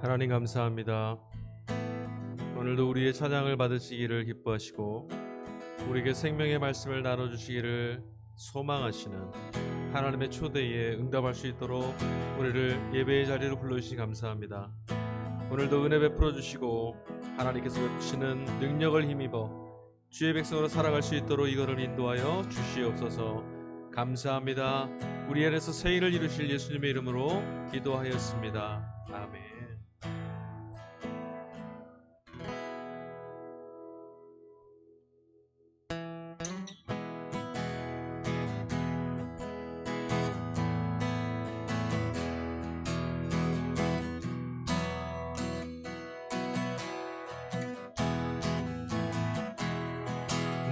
하나님 감사합니다. 오늘도 우리의 찬양을 받으시기를 기뻐하시고 우리에게 생명의 말씀을 나눠주시기를 소망하시는 하나님의 초대에 응답할 수 있도록 우리를 예배의 자리로 불러주시니 감사합니다. 오늘도 은혜 베풀어 주시고 하나님께서 주시는 능력을 힘입어 주의 백성으로 살아갈 수 있도록 이거를 인도하여 주시옵소서. 감사합니다. 우리 안에서 새 일을 이루실 예수님의 이름으로 기도하였습니다. 아멘.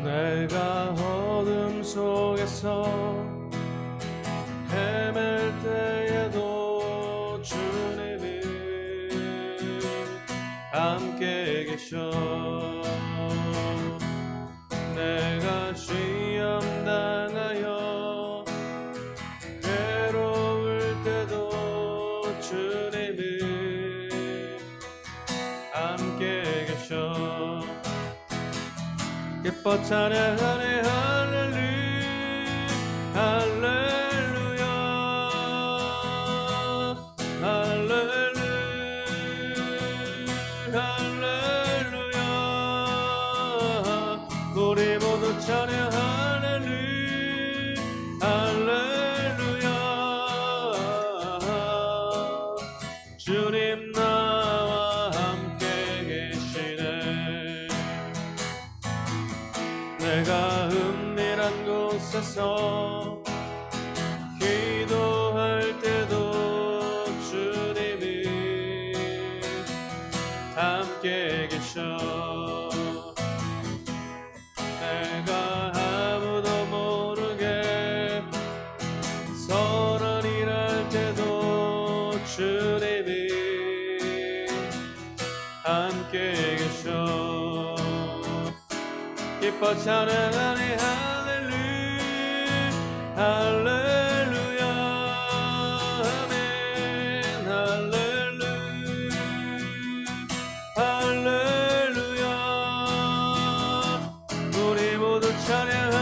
내가 어둠 속에서 헤맬 때에도 주님이 함께 계셔. 내가 시험 당하여 괴로울 때도 주님이 함께 계셔. 기뻐 찬양하네. 우리 모두 찬양 할렐루야. 주님 나와 함께 계시네. 내가 은밀한 곳에서 기도할 때도 주님이 함께 계셔. 내가 아무도 모르게 선한 일할 때도 주님이 함께 계셔. 기뻐 찬양하니 할렐루야. 아멘. 할렐루야. 우리 모두 찬양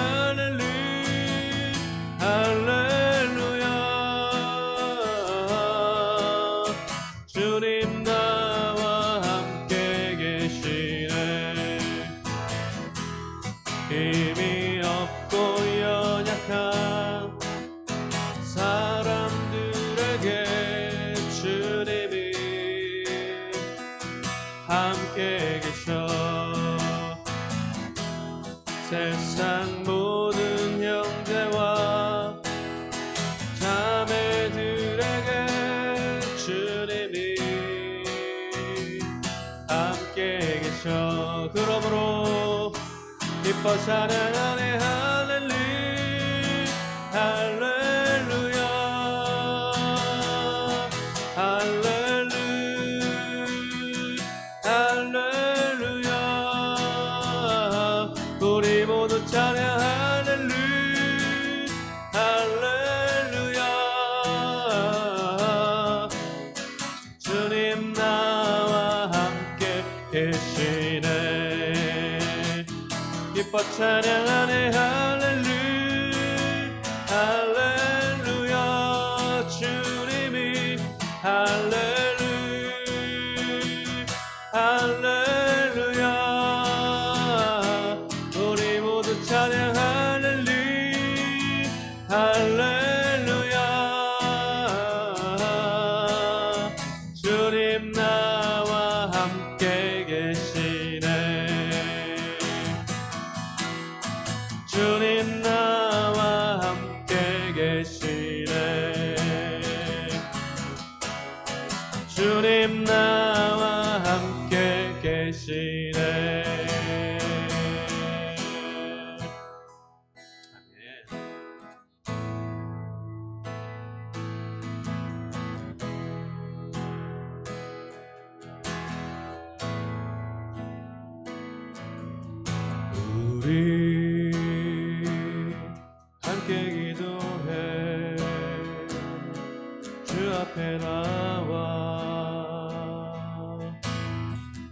할렐루야. 주님 나와 함께 계시네. 힘이 없고 연약한 사람들에게 주님이 함께 계셔. 세상 모든 형제와 자매들에게 주님이 함께 계셔. 그러므로 기뻐 찬양하네 할렐루야. 할렐루야. 우리 모두 찬양 할렐루야. 주님 나와 함께 계시네. 기뻐 찬양하네 할렐루야. 주님이 할렐루야. 우리 모두 찬양 할렐루야. 주님 나와 함께 계시네. 주님 나와 함께 계시네. 주님 나와 함께 계시네. 우리 함께 기도해. 주 앞에 나와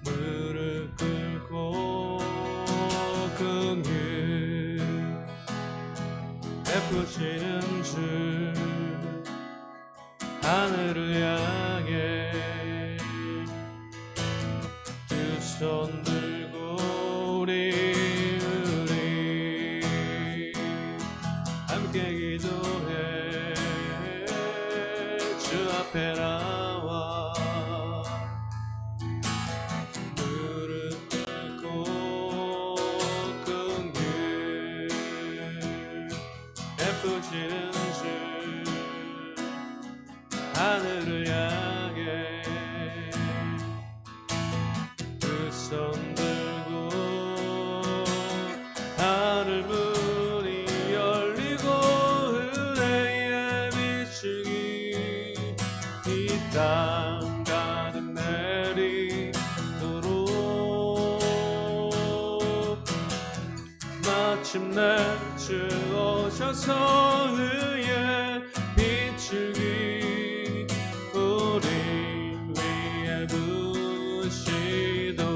무릎 꿇고 긍휼 베푸시는 주 하늘을 향해 두 손 들고 우리 함께 기도해. 주 앞에 나와 무릎 꿇고 긍휼 베푸시는 주 하늘을 향해 두 손 들고 하늘 문이 열리고 은혜의 비추기 이 땅 가득 내리도록 마침내 주 오셔서 의의 비추기 우리 위에 부으시도록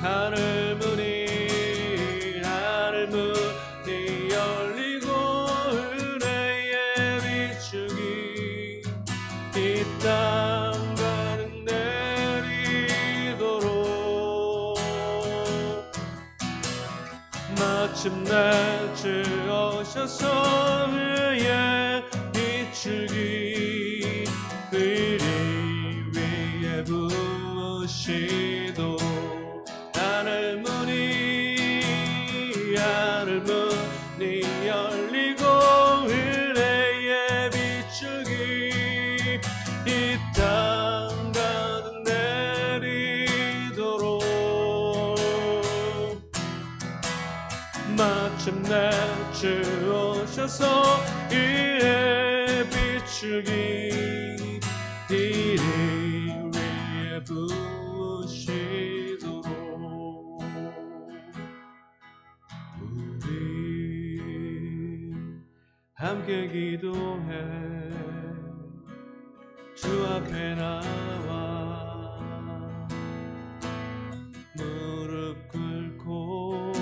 하늘 문이 열리고 은혜의 비추기 이 땅 가득 내리도록 마침내 주 오셔서 의의 비추기 의리 위에 부으시도 하늘문이 열리고 은혜의 비추기 이 땅 가득 내리도록 마침내 주 오셔서 이에 비추기 이리 위에 부으시도록 우리 함께 기도해 주 앞에 나와 무릎 꿇고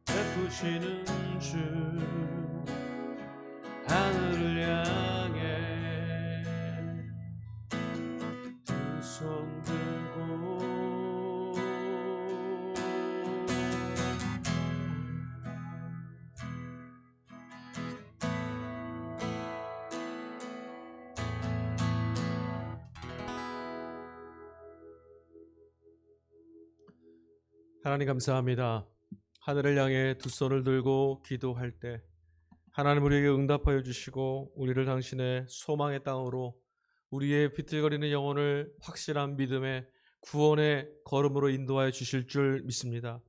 베푸시는 주 하늘을 향해 두 손 들고 하나님 감사합니다. 하늘을 향해 두 손을 들고 기도할 때 하나님 우리에게 응답하여 주시고 우리를 당신의 소망의 땅으로 우리의 비틀거리는 영혼을 확실한 믿음의 구원의 걸음으로 인도하여 주실 줄 믿습니다.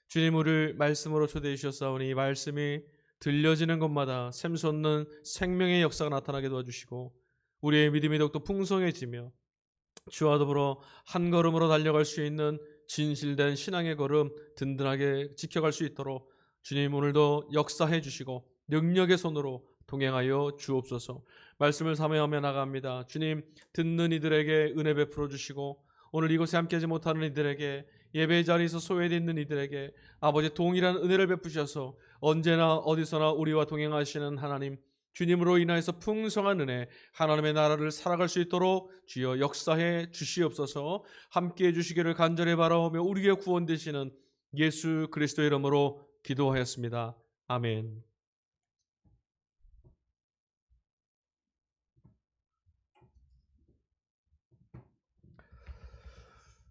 주님 우리를 말씀으로 초대해 주셨사오니 이 말씀이 들려지는 곳마다 샘솟는 생명의 역사가 나타나게 도와주시고 우리의 믿음이 더욱더 풍성해지며 주와 더불어 한 걸음으로 달려갈 수 있는 진실된 신앙의 걸음 든든하게 지켜갈 수 있도록 주님 오늘도 역사해 주시고 능력의 손으로 동행하여 주옵소서. 말씀을 사모하며 나갑니다. 주님 듣는 이들에게 은혜 베풀어 주시고 오늘 이곳에 함께하지 못하는 이들에게 예배 자리에서 소외되어 있는 이들에게 아버지 동일한 은혜를 베푸셔서 언제나 어디서나 우리와 동행하시는 하나님 주님으로 인하여서 풍성한 은혜 하나님의 나라를 살아갈 수 있도록 주여 역사해 주시옵소서. 함께해 주시기를 간절히 바라오며 우리에게 구원 되시는 예수 그리스도의 이름으로 기도하였습니다. 아멘.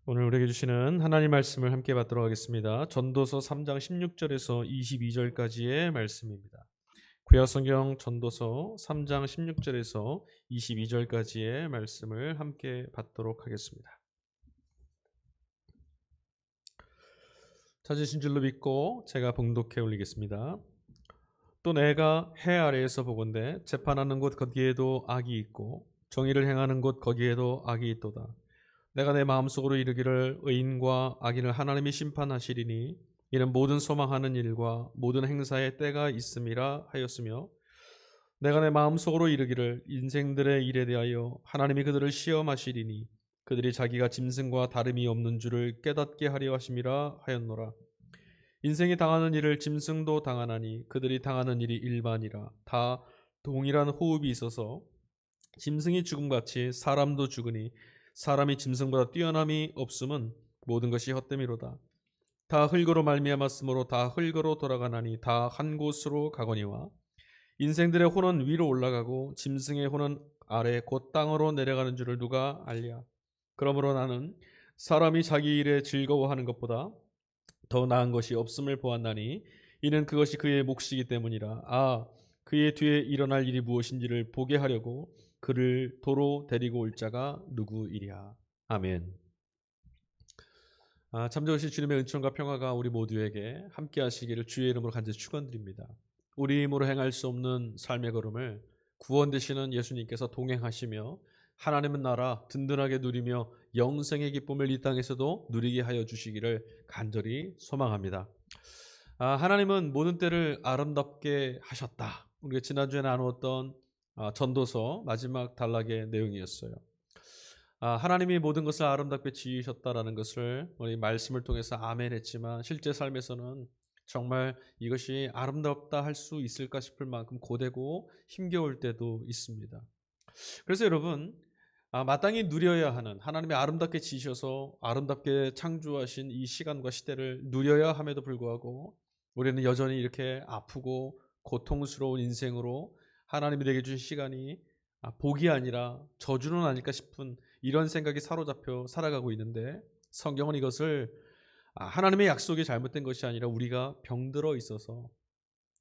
오늘 우리에게 주시는 하나님 말씀을 함께 받도록 하겠습니다. 전도서 3장 16절에서 22절까지의 말씀입니다. 구약성경 전도서 3장 16절에서 22절까지의 말씀을 함께 받도록 하겠습니다. 찾으신 줄로 믿고 제가 봉독해 올리겠습니다. 또 내가 해 아래에서 보건대 재판하는 곳 거기에도 악이 있고 정의를 행하는 곳 거기에도 악이 있도다. 내가 내 마음속으로 이르기를 의인과 악인을 하나님이 심판하시리니 이는 모든 소망하는 일과 모든 행사에 때가 있음이라 하였으며 내가 내 마음속으로 이르기를 인생들의 일에 대하여 하나님이 그들을 시험하시리니 그들이 자기가 짐승과 다름이 없는 줄을 깨닫게 하려 하심이라 하였노라. 인생이 당하는 일을 짐승도 당하나니 그들이 당하는 일이 일반이라. 다 동일한 호흡이 있어서 짐승이 죽음같이 사람도 죽으니 사람이 짐승보다 뛰어남이 없음은 모든 것이 헛됨이로다. 다 흙으로 말미암았으므로 다 흙으로 돌아가나니 다 한 곳으로 가거니와 인생들의 혼은 위로 올라가고 짐승의 혼은 아래 곧 땅으로 내려가는 줄을 누가 알랴. 그러므로 나는 사람이 자기 일에 즐거워하는 것보다 더 나은 것이 없음을 보았나니 이는 그것이 그의 몫이기 때문이라. 그의 뒤에 일어날 일이 무엇인지를 보게 하려고 그를 도로 데리고 올 자가 누구이랴. 아멘. 참 좋으신 주님의 은총과 평화가 우리 모두에게 함께 하시기를 주의 이름으로 간절히 축원드립니다. 우리 힘으로 행할 수 없는 삶의 걸음을 구원 되시는 예수님께서 동행하시며 하나님의 나라 든든하게 누리며 영생의 기쁨을 이 땅에서도 누리게 하여 주시기를 간절히 소망합니다. 하나님은 모든 때를 아름답게 하셨다. 우리가 지난주에 나누었던 전도서 마지막 단락의 내용이었어요. 하나님이 모든 것을 아름답게 지으셨다라는 것을 우리 말씀을 통해서 아멘했지만 실제 삶에서는 정말 이것이 아름답다 할 수 있을까 싶을 만큼 고되고 힘겨울 때도 있습니다. 그래서 여러분 마땅히 누려야 하는 하나님이 아름답게 지으셔서 아름답게 창조하신 이 시간과 시대를 누려야 함에도 불구하고 우리는 여전히 이렇게 아프고 고통스러운 인생으로 하나님이 내게 주신 시간이 복이 아니라 저주는 아닐까 싶은 이런 생각이 사로잡혀 살아가고 있는데, 성경은 이것을 하나님의 약속이 잘못된 것이 아니라 우리가 병들어 있어서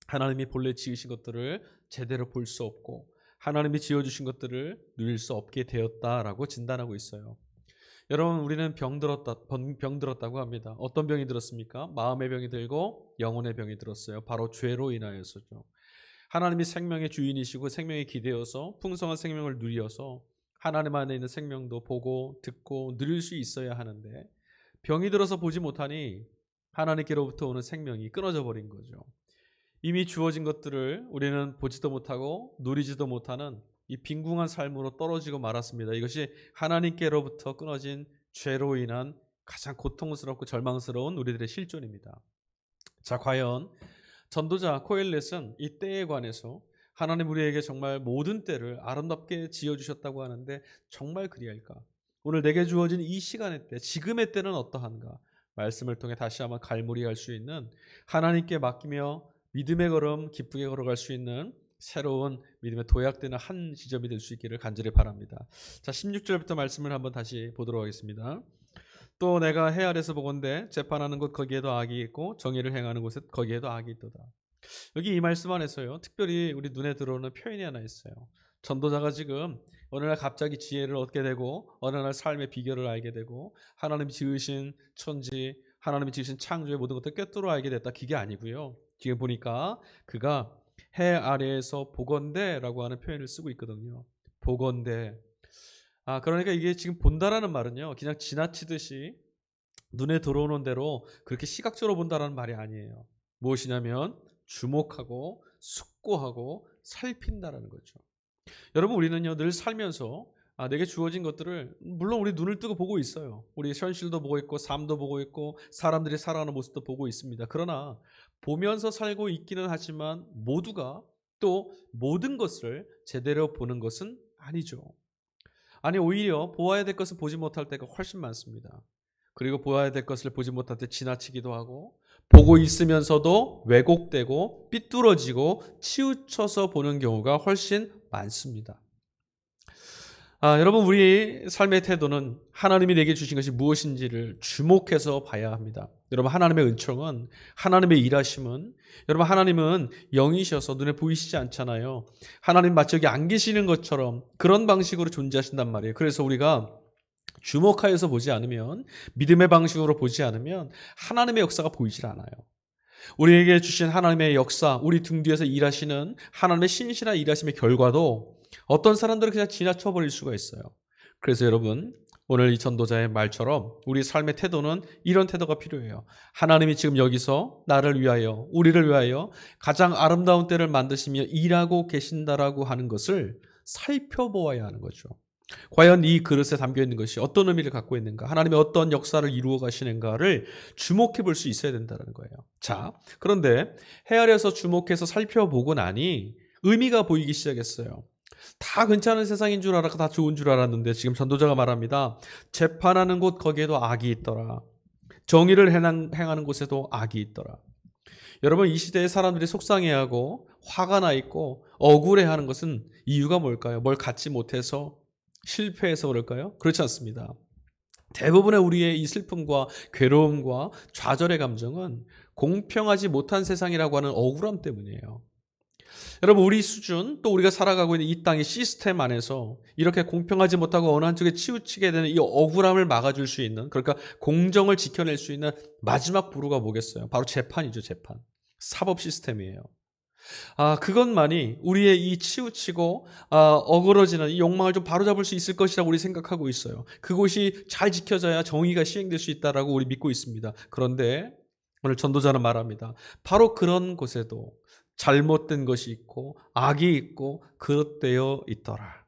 하나님이 본래 지으신 것들을 제대로 볼 수 없고 하나님이 지어주신 것들을 누릴 수 없게 되었다라고 진단하고 있어요. 여러분, 우리는 병들었다고 합니다. 어떤 병이 들었습니까? 마음의 병이 들고 영혼의 병이 들었어요. 바로 죄로 인하여서죠. 하나님이 생명의 주인이시고 생명에 기대어서 풍성한 생명을 누려서 하나님 안에 있는 생명도 보고 듣고 누릴 수 있어야 하는데, 병이 들어서 보지 못하니 하나님께로부터 오는 생명이 끊어져 버린 거죠. 이미 주어진 것들을 우리는 보지도 못하고 누리지도 못하는 이 빈궁한 삶으로 떨어지고 말았습니다. 이것이 하나님께로부터 끊어진 죄로 인한 가장 고통스럽고 절망스러운 우리들의 실존입니다. 자, 과연 전도자 코엘렛은 이 때에 관해서 하나님 우리에게 정말 모든 때를 아름답게 지어주셨다고 하는데 정말 그리할까? 오늘 내게 주어진 이 시간의 때, 지금의 때는 어떠한가? 말씀을 통해 다시 한번 갈무리할 수 있는, 하나님께 맡기며 믿음의 걸음 기쁘게 걸어갈 수 있는 새로운 믿음의 도약되는 한 지점이 될 수 있기를 간절히 바랍니다. 자, 16절부터 말씀을 한번 다시 보도록 하겠습니다. 또 내가 해 아래서 보건대 재판하는 곳 거기에도 악이 있고 정의를 행하는 곳에 거기에도 악이 있도다. 여기 이 말씀 안에서요, 특별히 우리 눈에 들어오는 표현이 하나 있어요. 전도자가 지금 어느 날 갑자기 지혜를 얻게 되고 어느 날 삶의 비결을 알게 되고 하나님이 지으신 천지, 하나님이 지으신 창조의 모든 것들을 꿰뚫어 알게 됐다, 그게 아니고요. 지금 보니까 그가 해 아래에서 보건대라고 하는 표현을 쓰고 있거든요. 보건대. 그러니까 이게 지금 본다라는 말은요, 그냥 지나치듯이 눈에 들어오는 대로 그렇게 시각적으로 본다라는 말이 아니에요. 무엇이냐면 주목하고 숙고하고 살핀다라는 거죠. 여러분, 우리는요 늘 살면서 내게 주어진 것들을 물론 우리 눈을 뜨고 보고 있어요. 우리 현실도 보고 있고 삶도 보고 있고 사람들이 살아가는 모습도 보고 있습니다. 그러나 보면서 살고 있기는 하지만 모두가 또 모든 것을 제대로 보는 것은 아니죠. 아니, 오히려 보아야 될 것을 보지 못할 때가 훨씬 많습니다. 그리고 보아야 될 것을 보지 못할 때 지나치기도 하고, 보고 있으면서도 왜곡되고 삐뚤어지고 치우쳐서 보는 경우가 훨씬 많습니다. 여러분, 우리 삶의 태도는 하나님이 내게 주신 것이 무엇인지를 주목해서 봐야 합니다. 여러분, 하나님의 은총은, 하나님의 일하심은, 여러분 하나님은 영이셔서 눈에 보이시지 않잖아요. 하나님 마치 여기 안 계시는 것처럼 그런 방식으로 존재하신단 말이에요. 그래서 우리가 주목하여서 보지 않으면, 믿음의 방식으로 보지 않으면 하나님의 역사가 보이질 않아요. 우리에게 주신 하나님의 역사, 우리 등 뒤에서 일하시는 하나님의 신실한 일하심의 결과도 어떤 사람들은 그냥 지나쳐 버릴 수가 있어요. 그래서 여러분, 오늘 이 전도자의 말처럼 우리 삶의 태도는 이런 태도가 필요해요. 하나님이 지금 여기서 나를 위하여, 우리를 위하여 가장 아름다운 때를 만드시며 일하고 계신다라고 하는 것을 살펴보아야 하는 거죠. 과연 이 그릇에 담겨있는 것이 어떤 의미를 갖고 있는가, 하나님의 어떤 역사를 이루어 가시는가를 주목해 볼 수 있어야 된다는 거예요. 자, 그런데 헤아려서 주목해서 살펴보고 나니 의미가 보이기 시작했어요. 다 괜찮은 세상인 줄 알았고 다 좋은 줄 알았는데 지금 전도자가 말합니다. 재판하는 곳 거기에도 악이 있더라. 정의를 행하는 곳에도 악이 있더라. 여러분, 이 시대에 사람들이 속상해하고 화가 나 있고 억울해하는 것은 이유가 뭘까요? 뭘 갖지 못해서, 실패해서 그럴까요? 그렇지 않습니다. 대부분의 우리의 이 슬픔과 괴로움과 좌절의 감정은 공평하지 못한 세상이라고 하는 억울함 때문이에요. 여러분, 우리 수준, 또 우리가 살아가고 있는 이 땅의 시스템 안에서 이렇게 공평하지 못하고 어느 한쪽에 치우치게 되는 이 억울함을 막아줄 수 있는, 그러니까 공정을 지켜낼 수 있는 마지막 부류가 뭐겠어요? 바로 재판이죠. 재판. 사법 시스템이에요. 그것만이 우리의 이 치우치고 어그러지는 이 욕망을 좀 바로잡을 수 있을 것이라고 우리 생각하고 있어요. 그곳이 잘 지켜져야 정의가 시행될 수 있다라고 우리 믿고 있습니다. 그런데 오늘 전도자는 말합니다. 바로 그런 곳에도 잘못된 것이 있고 악이 있고 그릇되어 있더라.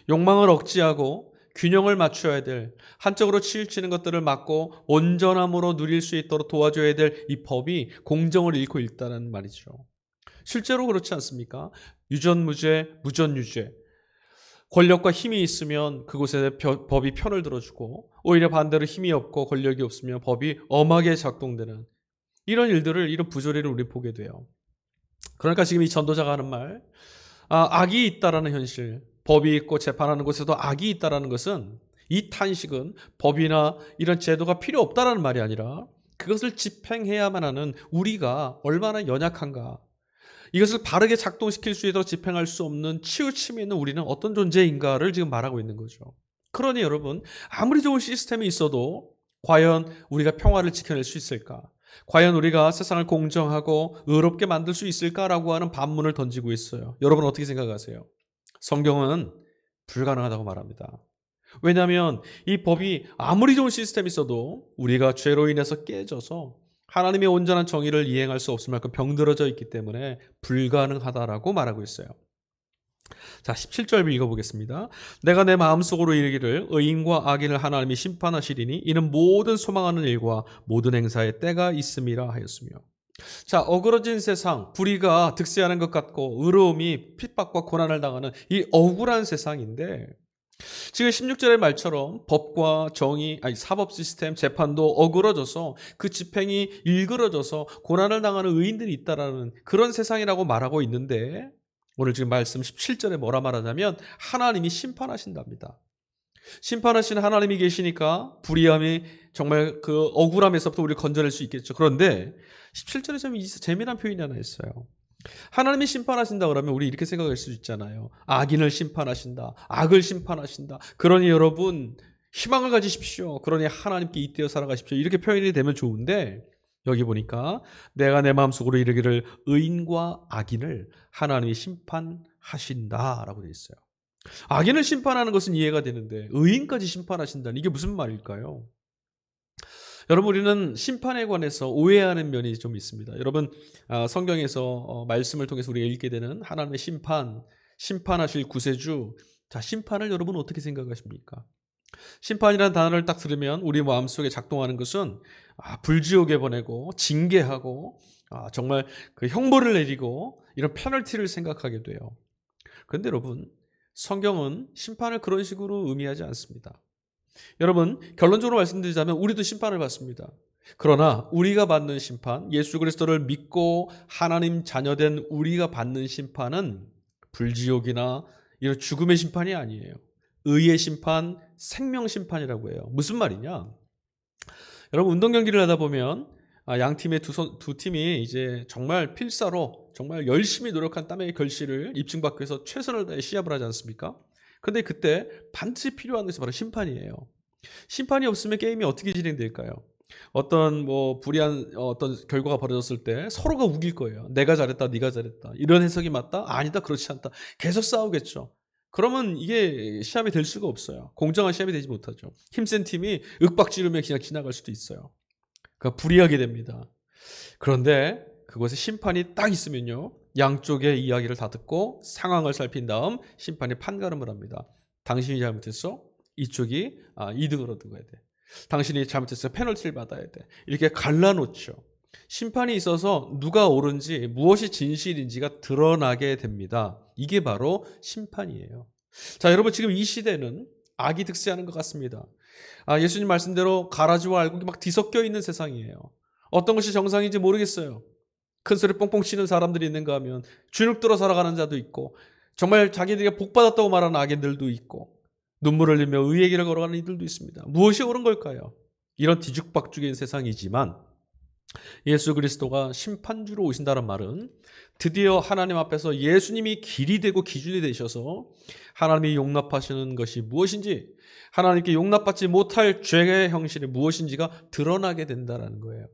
욕망을 억제하고 균형을 맞춰야 될, 한쪽으로 치우치는 것들을 막고 온전함으로 누릴 수 있도록 도와줘야 될 이 법이 공정을 잃고 있다는 말이죠. 실제로 그렇지 않습니까? 유전무죄, 무전유죄. 권력과 힘이 있으면 그곳에 법이 편을 들어주고, 오히려 반대로 힘이 없고 권력이 없으면 법이 엄하게 작동되는 이런 일들을, 이런 부조리를 우리 보게 돼요. 그러니까 지금 이 전도자가 하는 말, 악이 있다라는 현실, 법이 있고 재판하는 곳에도 악이 있다라는 것은, 이 탄식은 법이나 이런 제도가 필요 없다라는 말이 아니라 그것을 집행해야만 하는 우리가 얼마나 연약한가, 이것을 바르게 작동시킬 수 있도록 집행할 수 없는 치우침이 있는 우리는 어떤 존재인가를 지금 말하고 있는 거죠. 그러니 여러분, 아무리 좋은 시스템이 있어도 과연 우리가 평화를 지켜낼 수 있을까? 과연 우리가 세상을 공정하고 의롭게 만들 수 있을까라고 하는 반문을 던지고 있어요. 여러분 어떻게 생각하세요? 성경은 불가능하다고 말합니다. 왜냐하면 이 법이 아무리 좋은 시스템이 있어도 우리가 죄로 인해서 깨져서 하나님의 온전한 정의를 이행할 수 없을 만큼 병들어져 있기 때문에 불가능하다라고 말하고 있어요. 자, 17절 읽어보겠습니다. 내가 내 마음속으로 이르기를 의인과 악인을 하나님이 심판하시리니 이는 모든 소망하는 일과 모든 행사에 때가 있음이라 하였으며. 자, 어그러진 세상, 불의가 득세하는 것 같고 의로움이 핍박과 고난을 당하는 이 억울한 세상인데, 지금 16절의 말처럼 법과 정의, 사법 시스템, 재판도 어그러져서 그 집행이 일그러져서 고난을 당하는 의인들이 있다라는 그런 세상이라고 말하고 있는데, 오늘 지금 말씀 17절에 뭐라 말하냐면 하나님이 심판하신답니다. 심판하시는 하나님이 계시니까 불의함이 정말 그 억울함에서부터 우리를 건져낼 수 있겠죠. 그런데 17절에 좀 재미난 표현이 하나 있어요. 하나님이 심판하신다 그러면 우리 이렇게 생각할 수 있잖아요. 악인을 심판하신다, 악을 심판하신다. 그러니 여러분 희망을 가지십시오. 그러니 하나님께 잇대어 살아가십시오. 이렇게 표현이 되면 좋은데, 여기 보니까 내가 내 마음속으로 이르기를 의인과 악인을 하나님이 심판하신다라고 되어 있어요. 악인을 심판하는 것은 이해가 되는데 의인까지 심판하신다는 이게 무슨 말일까요? 여러분, 우리는 심판에 관해서 오해하는 면이 좀 있습니다. 여러분, 성경에서 말씀을 통해서 우리가 읽게 되는 하나님의 심판하실 구세주, 자, 심판을 여러분 어떻게 생각하십니까? 심판이라는 단어를 딱 들으면 우리 마음속에 작동하는 것은 불지옥에 보내고 징계하고 정말 그 형벌을 내리고 이런 페널티를 생각하게 돼요. 그런데 여러분, 성경은 심판을 그런 식으로 의미하지 않습니다. 여러분, 결론적으로 말씀드리자면 우리도 심판을 받습니다. 그러나 우리가 받는 심판, 예수 그리스도를 믿고 하나님 자녀된 우리가 받는 심판은 불지옥이나 이런 죽음의 심판이 아니에요. 의의 심판, 생명 심판이라고 해요. 무슨 말이냐? 여러분, 운동 경기를 하다 보면 양 팀의 두 팀이 이제 정말 필사로 정말 열심히 노력한 땀의 결실을 입증받기 위해서 최선을 다해 시합을 하지 않습니까? 그런데 그때 반드시 필요한 것이 바로 심판이에요. 심판이 없으면 게임이 어떻게 진행될까요? 어떤 불리한 어떤 결과가 벌어졌을 때 서로가 우길 거예요. 내가 잘했다, 네가 잘했다. 이런 해석이 맞다? 아니다, 그렇지 않다. 계속 싸우겠죠. 그러면 이게 시합이 될 수가 없어요. 공정한 시합이 되지 못하죠. 힘센 팀이 윽박지르며 그냥 지나갈 수도 있어요. 그러니까 불이하게 됩니다. 그런데 그곳에 심판이 딱 있으면요, 양쪽의 이야기를 다 듣고 상황을 살핀 다음 심판이 판가름을 합니다. 당신이 잘못했어? 이쪽이 이득을 얻어야 돼. 당신이 잘못했어? 페널티를 받아야 돼. 이렇게 갈라놓죠. 심판이 있어서 누가 옳은지 무엇이 진실인지가 드러나게 됩니다. 이게 바로 심판이에요. 자, 여러분, 지금 이 시대는 악이 득세하는 것 같습니다. 예수님 말씀대로 가라지와 알곡이 막 뒤섞여 있는 세상이에요. 어떤 것이 정상인지 모르겠어요. 큰 소리 뻥뻥 치는 사람들이 있는가 하면 주눅들어 살아가는 자도 있고, 정말 자기들이 복받았다고 말하는 악인들도 있고, 눈물을 흘리며 의의 길을 걸어가는 이들도 있습니다. 무엇이 옳은 걸까요? 이런 뒤죽박죽인 세상이지만 예수 그리스도가 심판주로 오신다는 말은 드디어 하나님 앞에서 예수님이 길이 되고 기준이 되셔서 하나님이 용납하시는 것이 무엇인지, 하나님께 용납받지 못할 죄의 형실이 무엇인지가 드러나게 된다는 거예요.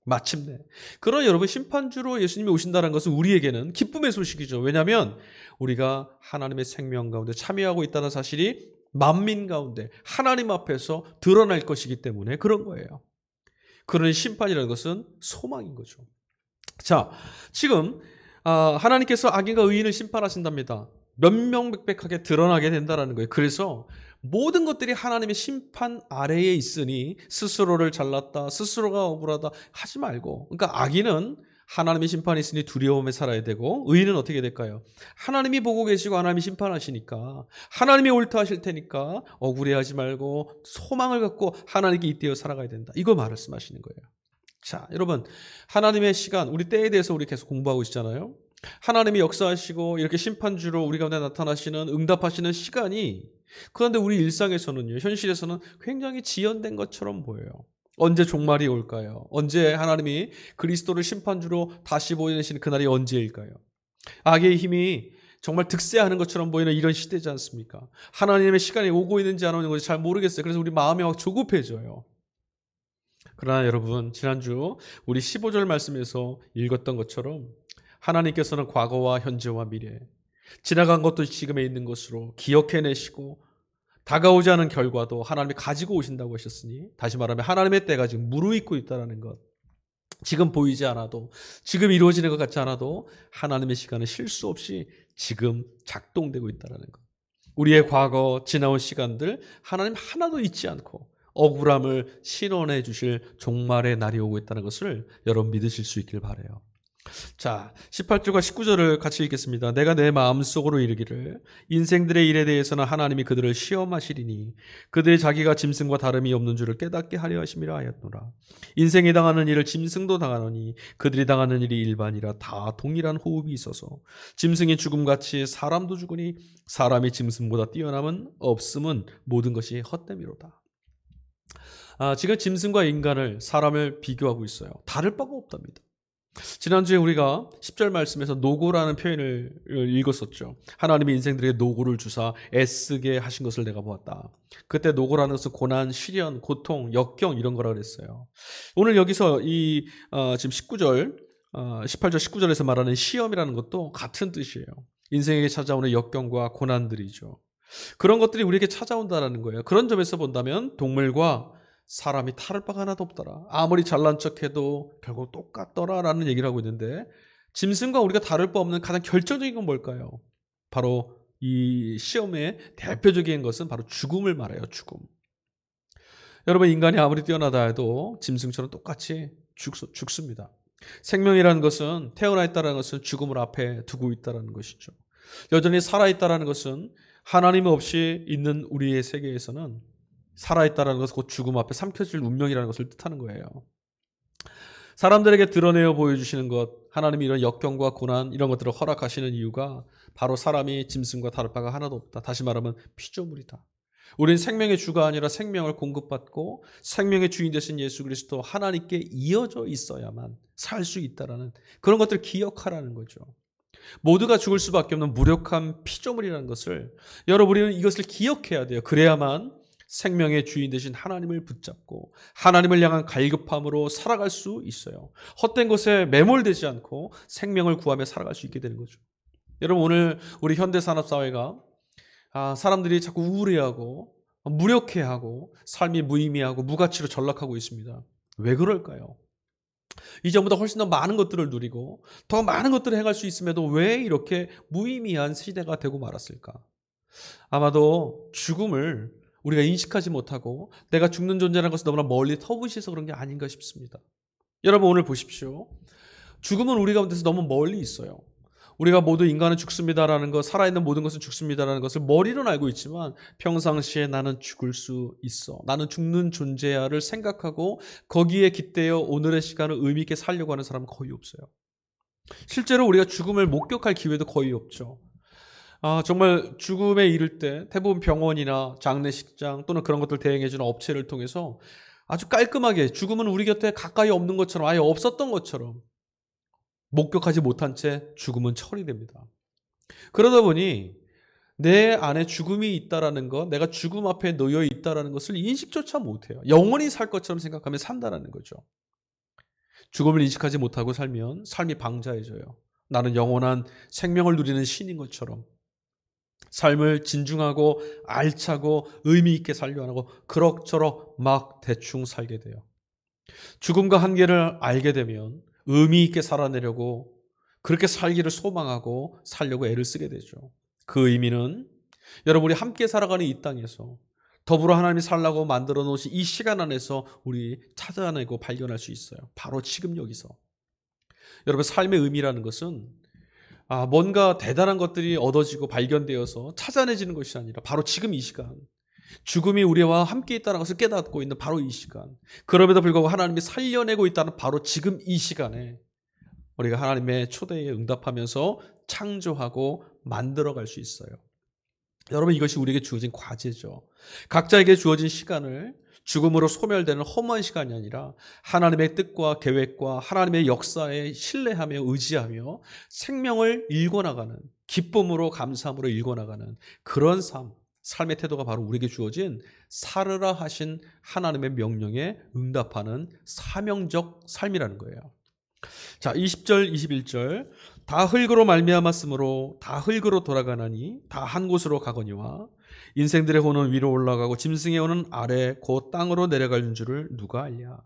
마침내. 그러나 여러분, 심판주로 예수님이 오신다는 것은 우리에게는 기쁨의 소식이죠. 왜냐하면 우리가 하나님의 생명 가운데 참여하고 있다는 사실이 만민 가운데 하나님 앞에서 드러날 것이기 때문에 그런 거예요. 그러니 심판이라는 것은 소망인 거죠. 자, 지금 하나님께서 악인과 의인을 심판하신답니다. 명명백백하게 드러나게 된다는 거예요. 그래서 모든 것들이 하나님의 심판 아래에 있으니 스스로를 잘났다, 스스로가 억울하다 하지 말고, 그러니까 악인은 하나님의 심판이 있으니 두려움에 살아야 되고, 의인은 어떻게 될까요? 하나님이 보고 계시고 하나님이 심판하시니까, 하나님이 옳다 하실 테니까 억울해하지 말고 소망을 갖고 하나님께 잇대어 살아가야 된다. 이거 말씀하시는 거예요. 자, 여러분, 하나님의 시간, 우리 때에 대해서 우리 계속 공부하고 있잖아요. 하나님이 역사하시고 이렇게 심판주로 우리 가운데 나타나시는, 응답하시는 시간이, 그런데 우리 일상에서는요, 현실에서는 굉장히 지연된 것처럼 보여요. 언제 종말이 올까요? 언제 하나님이 그리스도를 심판주로 다시 보여주시는 그날이 언제일까요? 악의 힘이 정말 득세하는 것처럼 보이는 이런 시대지 않습니까? 하나님의 시간이 오고 있는지 안 오는 건지 잘 모르겠어요. 그래서 우리 마음이 막 조급해져요. 그러나 여러분, 지난주 우리 15절 말씀에서 읽었던 것처럼 하나님께서는 과거와 현재와 미래, 지나간 것도 지금에 있는 것으로 기억해내시고 다가오지 않은 결과도 하나님이 가지고 오신다고 하셨으니, 다시 말하면 하나님의 때가 지금 무르익고 있다는 것, 지금 보이지 않아도, 지금 이루어지는 것 같지 않아도 하나님의 시간은 실수 없이 지금 작동되고 있다는 것. 우리의 과거, 지나온 시간들 하나님 하나도 잊지 않고 억울함을 신원해 주실 종말의 날이 오고 있다는 것을 여러분 믿으실 수 있길 바라요. 자, 18절과 19절을 같이 읽겠습니다. 내가 내 마음속으로 이르기를 인생들의 일에 대해서는 하나님이 그들을 시험하시리니 그들이 자기가 짐승과 다름이 없는 줄을 깨닫게 하려 하심이라 하였노라. 인생이 당하는 일을 짐승도 당하노니 그들이 당하는 일이 일반이라 다 동일한 호흡이 있어서 짐승이 죽음같이 사람도 죽으니 사람이 짐승보다 뛰어남은 없음은 모든 것이 헛됨이로다. 지금 짐승과 인간을, 사람을 비교하고 있어요. 다를 바가 없답니다. 지난주에 우리가 10절 말씀에서 노고라는 표현을 읽었었죠. 하나님이 인생들에게 노고를 주사 애쓰게 하신 것을 내가 보았다. 그때 노고라는 것은 고난, 시련, 고통, 역경 이런 거라 그랬어요. 오늘 여기서 이 지금 18절 19절에서 말하는 시험이라는 것도 같은 뜻이에요. 인생에게 찾아오는 역경과 고난들이죠. 그런 것들이 우리에게 찾아온다는 거예요. 그런 점에서 본다면 동물과 사람이 다를 바가 하나도 없더라. 아무리 잘난 척해도 결국 똑같더라라는 얘기를 하고 있는데, 짐승과 우리가 다를 바 없는 가장 결정적인 건 뭘까요? 바로 이 시험의 대표적인 것은 바로 죽음을 말해요. 죽음. 여러분, 인간이 아무리 뛰어나다 해도 짐승처럼 똑같이 죽습니다. 생명이라는 것은, 태어나 있다는 것은 죽음을 앞에 두고 있다는 것이죠. 여전히 살아있다는 것은 하나님 없이 있는 우리의 세계에서는 살아있다는 것은 곧 죽음 앞에 삼켜질 운명이라는 것을 뜻하는 거예요. 사람들에게 드러내어 보여주시는 것, 하나님이 이런 역경과 고난 이런 것들을 허락하시는 이유가 바로 사람이 짐승과 다를 바가 하나도 없다. 다시 말하면 피조물이다. 우리는 생명의 주가 아니라 생명을 공급받고 생명의 주인 되신 예수 그리스도 하나님께 이어져 있어야만 살 수 있다라는 그런 것들을 기억하라는 거죠. 모두가 죽을 수밖에 없는 무력한 피조물이라는 것을 여러분은 이것을 기억해야 돼요. 그래야만 생명의 주인 되신 하나님을 붙잡고 하나님을 향한 갈급함으로 살아갈 수 있어요. 헛된 것에 매몰되지 않고 생명을 구하며 살아갈 수 있게 되는 거죠. 여러분, 오늘 우리 현대산업사회가 사람들이 자꾸 우울해하고 무력해하고 삶이 무의미하고 무가치로 전락하고 있습니다. 왜 그럴까요? 이전보다 훨씬 더 많은 것들을 누리고 더 많은 것들을 행할 수 있음에도 왜 이렇게 무의미한 시대가 되고 말았을까? 아마도 죽음을 우리가 인식하지 못하고 내가 죽는 존재라는 것을 너무나 멀리 터부시해서 그런 게 아닌가 싶습니다. 여러분, 오늘 보십시오. 죽음은 우리 가운데서 너무 멀리 있어요. 우리가 모두 인간은 죽습니다라는 것, 살아있는 모든 것은 죽습니다라는 것을 머리로는 알고 있지만 평상시에 나는 죽을 수 있어, 나는 죽는 존재야를 생각하고 거기에 깃대어 오늘의 시간을 의미 있게 살려고 하는 사람은 거의 없어요. 실제로 우리가 죽음을 목격할 기회도 거의 없죠. 정말 죽음에 이를 때 대부분 병원이나 장례식장 또는 그런 것들 대행해주는 업체를 통해서 아주 깔끔하게 죽음은 우리 곁에 가까이 없는 것처럼, 아예 없었던 것처럼 목격하지 못한 채 죽음은 처리됩니다. 그러다 보니 내 안에 죽음이 있다라는 것, 내가 죽음 앞에 놓여 있다라는 것을 인식조차 못해요. 영원히 살 것처럼 생각하며 산다라는 거죠. 죽음을 인식하지 못하고 살면 삶이 방자해져요. 나는 영원한 생명을 누리는 신인 것처럼 삶을 진중하고 알차고 의미 있게 살려 안 하고 그럭저럭 막 대충 살게 돼요. 죽음과 한계를 알게 되면 의미 있게 살아내려고, 그렇게 살기를 소망하고 살려고 애를 쓰게 되죠. 그 의미는 여러분, 우리 함께 살아가는 이 땅에서 더불어 하나님이 살라고 만들어 놓으신 이 시간 안에서 우리 찾아내고 발견할 수 있어요. 바로 지금 여기서. 여러분, 삶의 의미라는 것은 뭔가 대단한 것들이 얻어지고 발견되어서 찾아내지는 것이 아니라 바로 지금 이 시간, 죽음이 우리와 함께 있다는 것을 깨닫고 있는 바로 이 시간, 그럼에도 불구하고 하나님이 살려내고 있다는 바로 지금 이 시간에 우리가 하나님의 초대에 응답하면서 창조하고 만들어갈 수 있어요. 여러분, 이것이 우리에게 주어진 과제죠. 각자에게 주어진 시간을 죽음으로 소멸되는 허무한 시간이 아니라 하나님의 뜻과 계획과 하나님의 역사에 신뢰하며 의지하며 생명을 일궈나가는, 기쁨으로 감사함으로 일궈나가는 그런 삶의 태도가 바로 우리에게 주어진 살으라 하신 하나님의 명령에 응답하는 사명적 삶이라는 거예요. 자, 20절 21절, 다 흙으로 말미암았으므로 다 흙으로 돌아가나니 다 한 곳으로 가거니와 인생들의 혼은 위로 올라가고 짐승의 혼은 아래 곧 땅으로 내려갈 줄을 누가 알랴.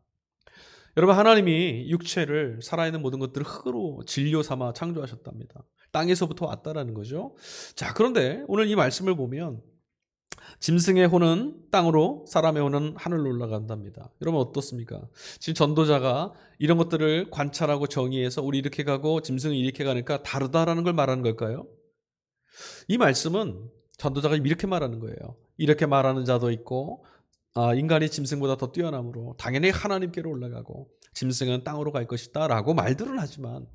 여러분, 하나님이 육체를, 살아있는 모든 것들을 흙으로 진료 삼아 창조하셨답니다. 땅에서부터 왔다라는 거죠. 자, 그런데 오늘 이 말씀을 보면 짐승의 혼은 땅으로, 사람의 혼은 하늘로 올라간답니다. 여러분, 어떻습니까? 지금 전도자가 이런 것들을 관찰하고 정의해서 우리 이렇게 가고 짐승이 이렇게 가니까 다르다라는 걸 말하는 걸까요? 이 말씀은 전도자가 이렇게 말하는 거예요. 이렇게 말하는 자도 있고 인간이 짐승보다 더 뛰어나므로 당연히 하나님께로 올라가고 짐승은 땅으로 갈 것이다 라고 말들은 하지만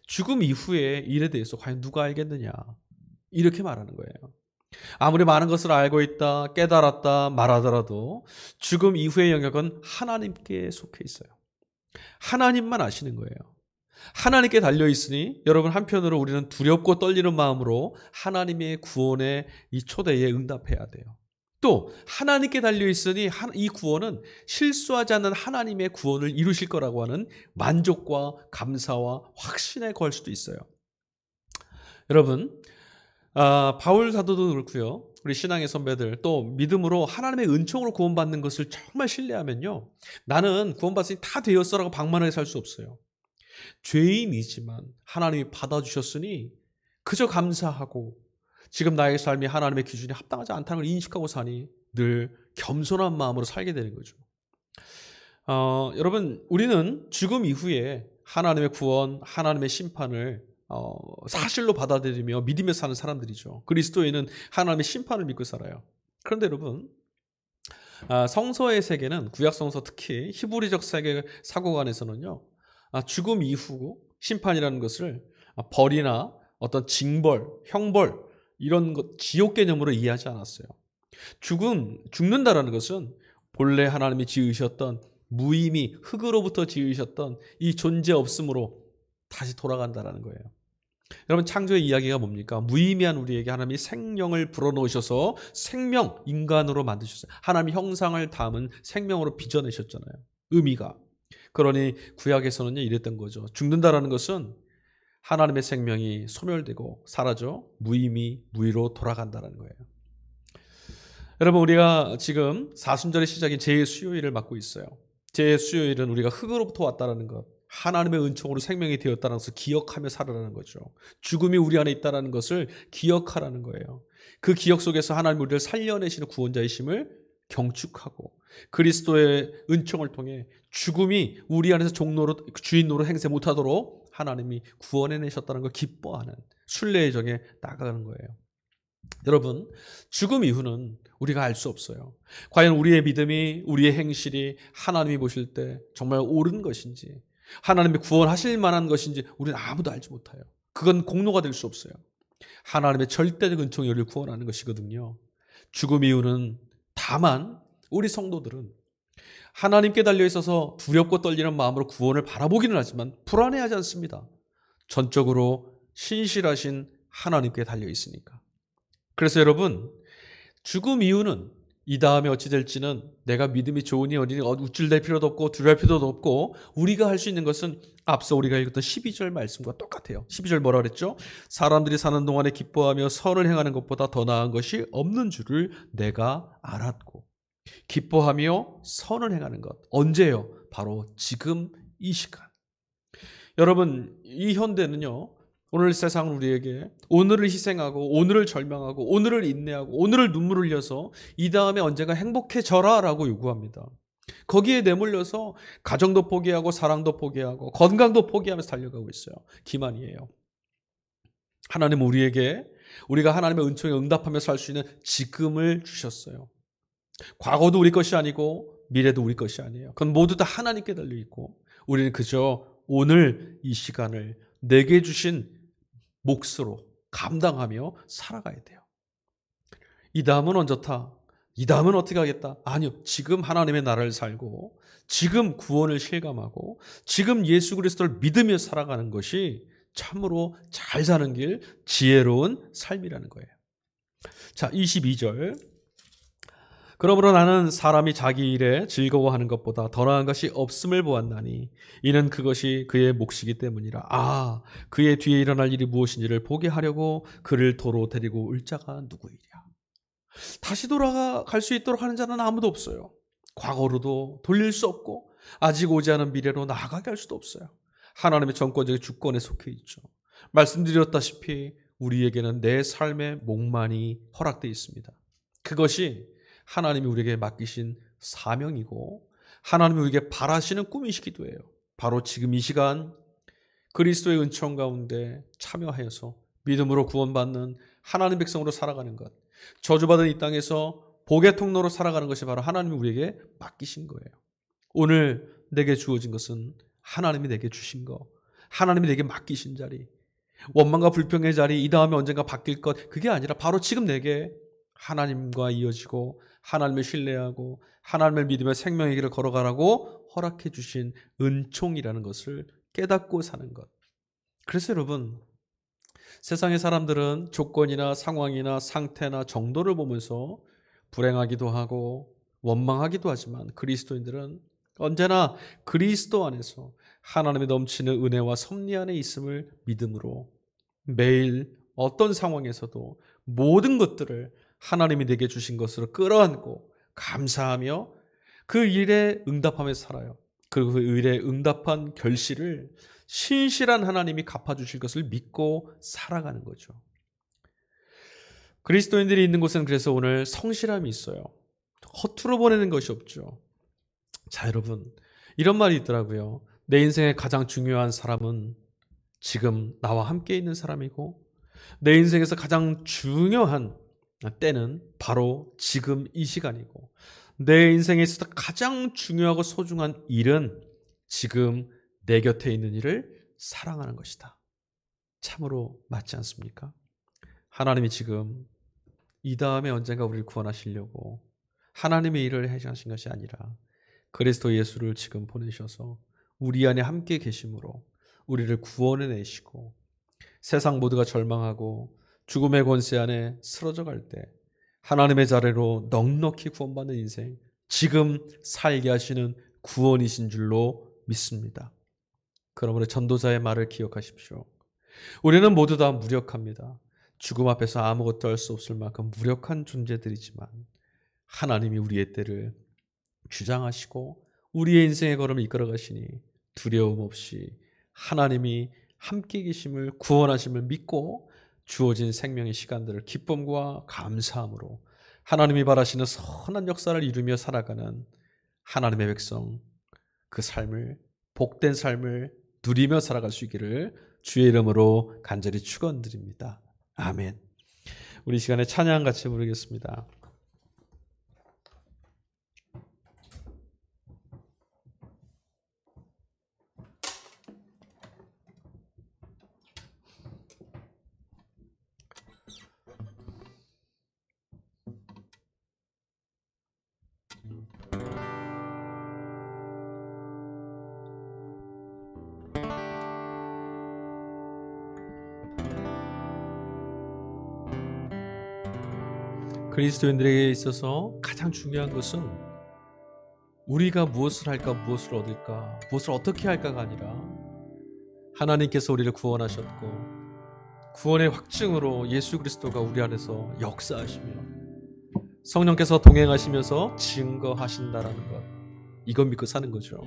죽음 이후의 일에 대해서 과연 누가 알겠느냐, 이렇게 말하는 거예요. 아무리 많은 것을 알고 있다, 깨달았다 말하더라도 죽음 이후의 영역은 하나님께 속해 있어요. 하나님만 아시는 거예요. 하나님께 달려있으니 여러분, 한편으로 우리는 두렵고 떨리는 마음으로 하나님의 구원의 이 초대에 응답해야 돼요. 또 하나님께 달려있으니 이 구원은 실수하지 않는 하나님의 구원을 이루실 거라고 하는 만족과 감사와 확신에 걸 수도 있어요. 여러분, 바울 사도도 그렇고요. 우리 신앙의 선배들 또 믿음으로 하나님의 은총으로 구원받는 것을 정말 신뢰하면요, 나는 구원받으니 다 되었어라고 방만하게 살 수 없어요. 죄인이지만 하나님이 받아주셨으니 그저 감사하고 지금 나의 삶이 하나님의 기준에 합당하지 않다는 걸 인식하고 사니 늘 겸손한 마음으로 살게 되는 거죠. 여러분, 우리는 죽음 이후에 하나님의 구원, 하나님의 심판을 사실로 받아들이며 믿으며 사는 사람들이죠. 그리스도인은 하나님의 심판을 믿고 살아요. 그런데 여러분, 성서의 세계는, 구약 성서 특히 히브리적 세계 사고관에서는요, 죽음 이후 심판이라는 것을 벌이나 어떤 징벌, 형벌, 이런 것, 지옥 개념으로 이해하지 않았어요. 죽는다라는 것은 본래 하나님이 지으셨던, 무의미 흙으로부터 지으셨던 이 존재 없음으로 다시 돌아간다라는 거예요. 여러분, 창조의 이야기가 뭡니까? 무의미한 우리에게 하나님이 생명을 불어넣으셔서 생명, 인간으로 만드셨어요. 하나님 형상을 담은 생명으로 빚어내셨잖아요. 의미가. 그러니 구약에서는 이랬던 거죠. 죽는다라는 것은 하나님의 생명이 소멸되고 사라져 무의미, 무의로 돌아간다는 거예요. 여러분, 우리가 지금 사순절의 시작인 제2수요일을 맞고 있어요. 제2수요일은 우리가 흙으로부터 왔다는 것, 하나님의 은총으로 생명이 되었다는 것을 기억하며 살아라는 거죠. 죽음이 우리 안에 있다는 것을 기억하라는 거예요. 그 기억 속에서 하나님 우리를 살려내시는 구원자이심을 경축하고 그리스도의 은총을 통해 죽음이 우리 안에서 주인 노릇 행세 못하도록 하나님이 구원해내셨다는 걸 기뻐하는 순례의 정에 나가는 거예요. 여러분, 죽음 이후는 우리가 알 수 없어요. 과연 우리의 믿음이, 우리의 행실이 하나님이 보실 때 정말 옳은 것인지, 하나님이 구원하실 만한 것인지 우리는 아무도 알지 못해요. 그건 공로가 될 수 없어요. 하나님의 절대적 은총이 우리를 구원하는 것이거든요. 죽음 이후는 다만 우리 성도들은 하나님께 달려있어서 두렵고 떨리는 마음으로 구원을 바라보기는 하지만 불안해하지 않습니다. 전적으로 신실하신 하나님께 달려있으니까. 그래서 여러분, 죽음 이후는 이 다음에 어찌 될지는 내가 믿음이 좋으니 어디니 우쭐댈 필요도 없고 두려울 필요도 없고, 우리가 할 수 있는 것은 앞서 우리가 읽었던 12절 말씀과 똑같아요. 12절 뭐라 그랬죠? 사람들이 사는 동안에 기뻐하며 선을 행하는 것보다 더 나은 것이 없는 줄을 내가 알았고. 기뻐하며 선을 행하는 것, 언제요? 바로 지금 이 시간. 여러분, 이 현대는요, 오늘 세상은 우리에게 오늘을 희생하고 오늘을 절망하고 오늘을 인내하고 오늘을 눈물을 흘려서 이 다음에 언젠가 행복해져라 라고 요구합니다. 거기에 내몰려서 가정도 포기하고 사랑도 포기하고 건강도 포기하면서 달려가고 있어요. 기만이에요. 하나님은 우리가 하나님의 은총에 응답하며 살 수 있는 지금을 주셨어요. 과거도 우리 것이 아니고 미래도 우리 것이 아니에요. 그건 모두 다 하나님께 달려있고 우리는 그저 오늘 이 시간을 내게 주신 몫으로 감당하며 살아가야 돼요. 이 다음은 언제타? 이 다음은 어떻게 하겠다? 아니요. 지금 하나님의 나라를 살고 지금 구원을 실감하고 지금 예수 그리스도를 믿으며 살아가는 것이 참으로 잘 사는 길, 지혜로운 삶이라는 거예요. 자, 22절. 그러므로 나는 사람이 자기 일에 즐거워하는 것보다 더 나은 것이 없음을 보았나니 이는 그것이 그의 몫이기 때문이라. 그의 뒤에 일어날 일이 무엇인지를 보게 하려고 그를 도로 데리고 올 자가 누구이랴. 다시 돌아갈 수 있도록 하는 자는 아무도 없어요. 과거로도 돌릴 수 없고 아직 오지 않은 미래로 나아가게 할 수도 없어요. 하나님의 정권적인 주권에 속해 있죠. 말씀드렸다시피 우리에게는 내 삶의 몫만이 허락되어 있습니다. 그것이 하나님이 우리에게 맡기신 사명이고 하나님이 우리에게 바라시는 꿈이시기도 해요. 바로 지금 이 시간 그리스도의 은총 가운데 참여하여서 믿음으로 구원받는 하나님 백성으로 살아가는 것, 저주받은 이 땅에서 복의 통로로 살아가는 것이 바로 하나님이 우리에게 맡기신 거예요. 오늘 내게 주어진 것은 하나님이 내게 주신 거, 하나님이 내게 맡기신 자리, 원망과 불평의 자리, 이 다음에 언젠가 바뀔 것, 그게 아니라 바로 지금 내게 하나님과 이어지고 하나님을 신뢰하고 하나님을 믿으며 생명의 길을 걸어가라고 허락해 주신 은총이라는 것을 깨닫고 사는 것. 그래서 여러분, 세상의 사람들은 조건이나 상황이나 상태나 정도를 보면서 불행하기도 하고 원망하기도 하지만 그리스도인들은 언제나 그리스도 안에서 하나님의 넘치는 은혜와 섭리 안에 있음을 믿음으로 매일 어떤 상황에서도 모든 것들을 하나님이 내게 주신 것으로 끌어안고 감사하며 그 일에 응답하며 살아요. 그리고 그 일에 응답한 결실을 신실한 하나님이 갚아주실 것을 믿고 살아가는 거죠. 그리스도인들이 있는 곳은 그래서 오늘 성실함이 있어요. 허투루 보내는 것이 없죠. 자, 여러분, 이런 말이 있더라고요. 내 인생의 가장 중요한 사람은 지금 나와 함께 있는 사람이고 내 인생에서 가장 중요한 때는 바로 지금 이 시간이고 내 인생에 있어서 가장 중요하고 소중한 일은 지금 내 곁에 있는 일을 사랑하는 것이다. 참으로 맞지 않습니까? 하나님이 지금 이 다음에 언젠가 우리를 구원하시려고 하나님의 일을 하신 것이 아니라 그리스도 예수를 지금 보내셔서 우리 안에 함께 계심으로 우리를 구원해 내시고 세상 모두가 절망하고 죽음의 권세 안에 쓰러져 갈 때 하나님의 자리로 넉넉히 구원받는 인생, 지금 살게 하시는 구원이신 줄로 믿습니다. 그러므로 전도자의 말을 기억하십시오. 우리는 모두 다 무력합니다. 죽음 앞에서 아무것도 할 수 없을 만큼 무력한 존재들이지만 하나님이 우리의 때를 주장하시고 우리의 인생의 걸음을 이끌어 가시니 두려움 없이 하나님이 함께 계심을, 구원하심을 믿고 주어진 생명의 시간들을 기쁨과 감사함으로 하나님이 바라시는 선한 역사를 이루며 살아가는 하나님의 백성, 그 삶을, 복된 삶을 누리며 살아갈 수 있기를 주의 이름으로 간절히 축원드립니다. 아멘. 우리 시간에 찬양 같이 부르겠습니다. 그리스도인들에게 있어서 가장 중요한 것은 우리가 무엇을 할까, 무엇을 얻을까, 무엇을 어떻게 할까가 아니라 하나님께서 우리를 구원하셨고 구원의 확증으로 예수 그리스도가 우리 안에서 역사하시며 성령께서 동행하시면서 증거하신다라는 것, 이것 믿고 사는 거죠.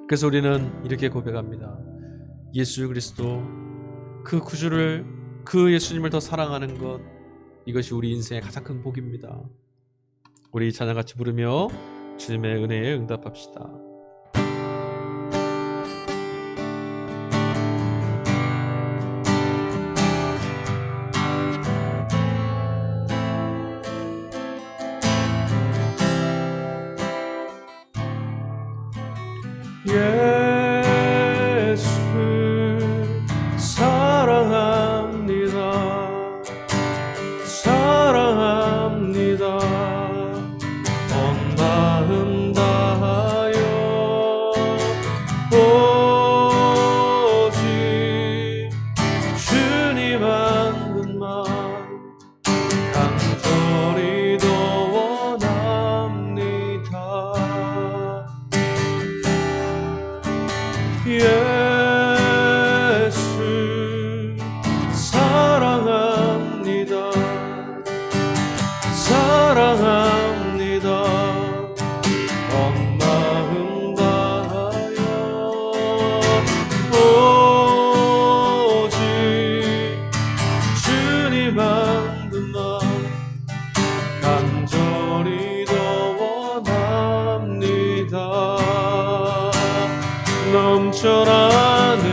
그래서 우리는 이렇게 고백합니다. 예수 그리스도, 그 구주를, 그 예수님을 더 사랑하는 것, 이것이 우리 인생의 가장 큰 복입니다. 우리 찬양 같이 부르며 주님의 은혜에 응답합시다. 예수 사랑합니다. 사랑합니다. 온 마음 다하여 오직 주님 한 분만 간절히 더 원합니다. 예수 사랑합니다. 사랑합니다. 온 마음 다하여 오직 주님 한 분만 간절히 더 원합니다. 넘쳐나네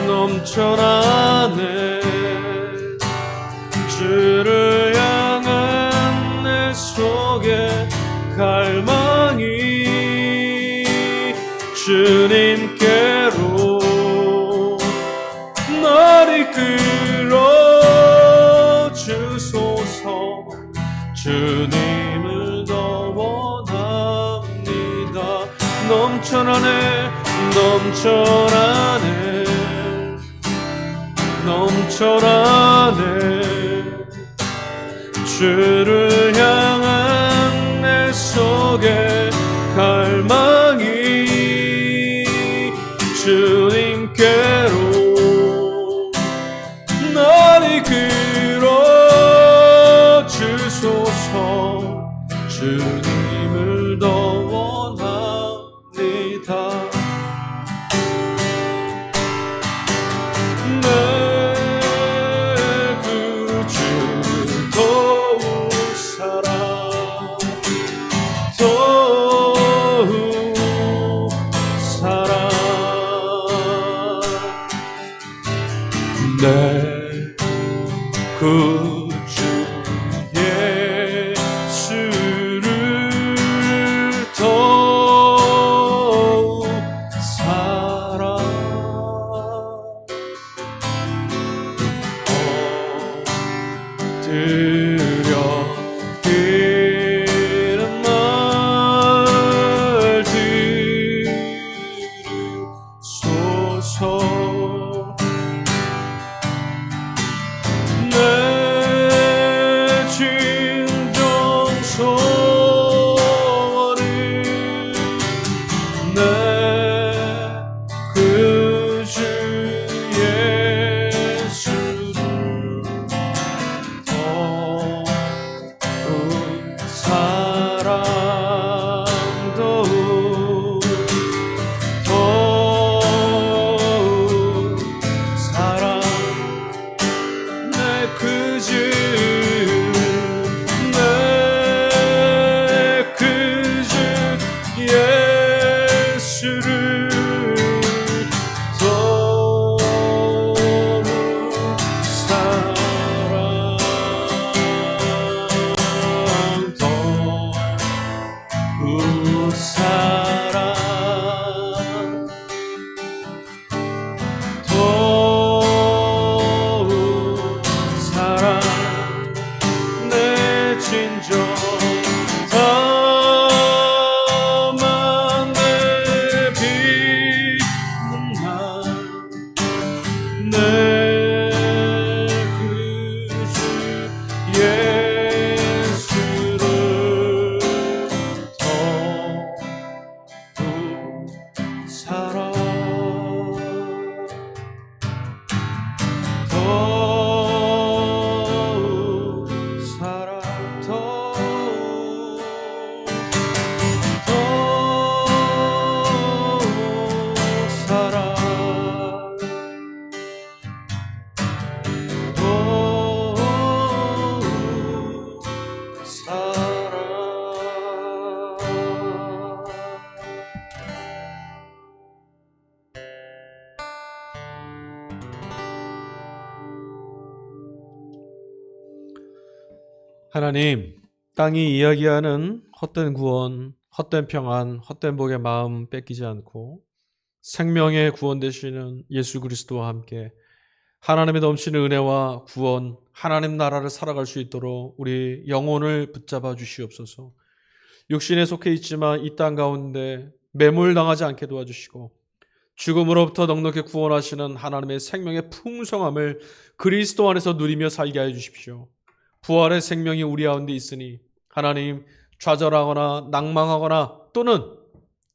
넘쳐나네 주를 향한 내 속에 갈망이 주님께로 날 이끌어 주소서. 주님을 더 원합니다. 넘쳐나네 넘쳐나네 넘쳐나네 주를 향한 내 속에 갈망이 주님께로 날 이끌어 주소서. 주님을 더 원합니다. 내 구주 더욱 사랑 더욱 사랑 내 구주 예수를 더욱 사랑 엎드려 이런 말 들으소서. 내 진정 소원을 내 구주 예수를 더욱 사랑 더욱 사랑 내 구주 내 구주 예수를 더욱 사랑 더욱 사랑 더욱 사랑 내 진정 다만 내 빛난 내 구주 예수를 더 하나님, 땅이 이야기하는 헛된 구원, 헛된 평안, 헛된 복의 마음 뺏기지 않고 생명의 구원 되시는 예수 그리스도와 함께 하나님의 넘치는 은혜와 구원, 하나님 나라를 살아갈 수 있도록 우리 영혼을 붙잡아 주시옵소서. 육신에 속해 있지만 이 땅 가운데 매몰당하지 않게 도와주시고 죽음으로부터 넉넉히 구원하시는 하나님의 생명의 풍성함을 그리스도 안에서 누리며 살게 하여 주십시오. 부활의 생명이 우리 가운데 있으니 하나님, 좌절하거나 낭망하거나 또는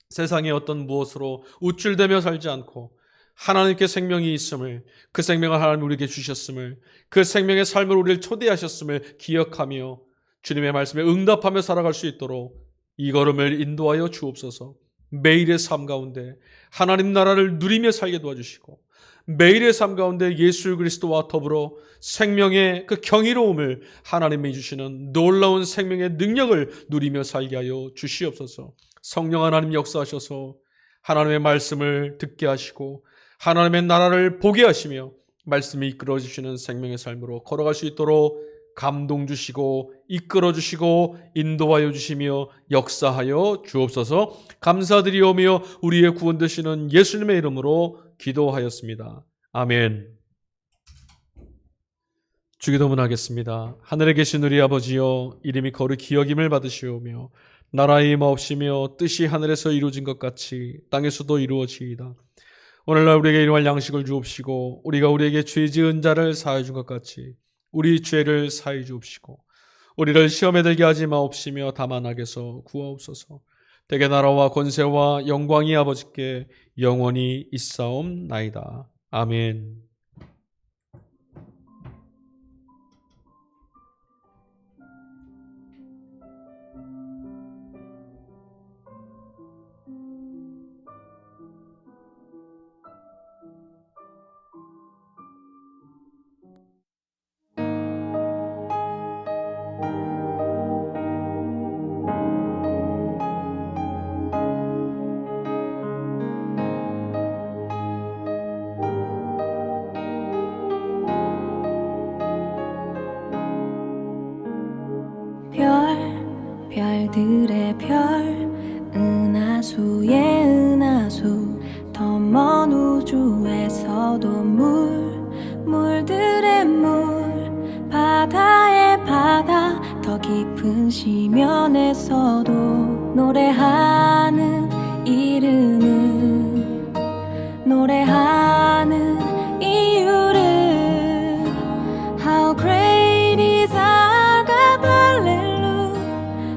세상의 어떤 무엇으로 우쭐대며 살지 않고 하나님께 생명이 있음을, 그 생명을 하나님 우리에게 주셨음을, 그 생명의 삶을 우리를 초대하셨음을 기억하며 주님의 말씀에 응답하며 살아갈 수 있도록 이 걸음을 인도하여 주옵소서. 매일의 삶 가운데 하나님 나라를 누리며 살게 도와주시고 매일의 삶 가운데 예수 그리스도와 더불어 생명의 그 경이로움을 하나님이 주시는 놀라운 생명의 능력을 누리며 살게 하여 주시옵소서. 성령 하나님 역사하셔서 하나님의 말씀을 듣게 하시고 하나님의 나라를 보게 하시며 말씀이 이끌어 주시는 생명의 삶으로 걸어갈 수 있도록 감동 주시고 이끌어 주시고 인도하여 주시며 역사하여 주옵소서. 감사드리오며 우리의 구원 되시는 예수님의 이름으로 기도하였습니다. 아멘. 주기도문 하겠습니다. 하늘에 계신 우리 아버지여, 이름이 거룩히 여김을 받으시오며 나라의 임하옵시며 뜻이 하늘에서 이루어진 것 같이 땅에서도 이루어지이다. 오늘날 우리에게 일용할 양식을 주옵시고 우리가 우리에게 죄 지은 자를 사하여 준 것 같이 우리 죄를 사하여 주옵시고 우리를 시험에 들게 하지 마옵시며 다만 악에서 구하옵소서. 대개 나라와 권세와 영광이 아버지께 영원히 있사옵나이다. 아멘. 별들의 별, 은하수의 은하수, 더 먼 우주에서도 물들의 물, 바다의 바다, 더 깊은 심연에서도 노래하는 이름은, 노래하는 이유를 How great is our God, hallelujah.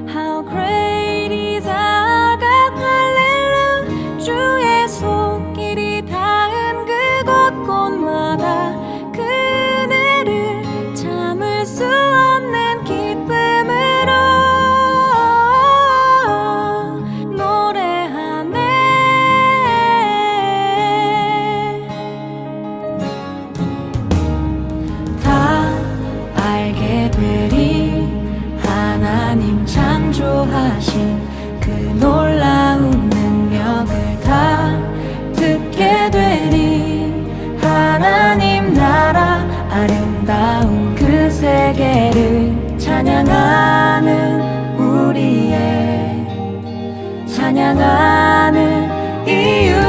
How great is our God, hallelujah. 주의 손길이 닿은 그곳 곳마다 그 은혜를 참을 수 없는 기쁨으로 노래하네. 다 알게 되리 하나님 창조하신 그 놀라운 능력을 다 듣게 되리. 하나님 나라 아름다운 그 세계를 찬양하는 우리의 찬양하는 이유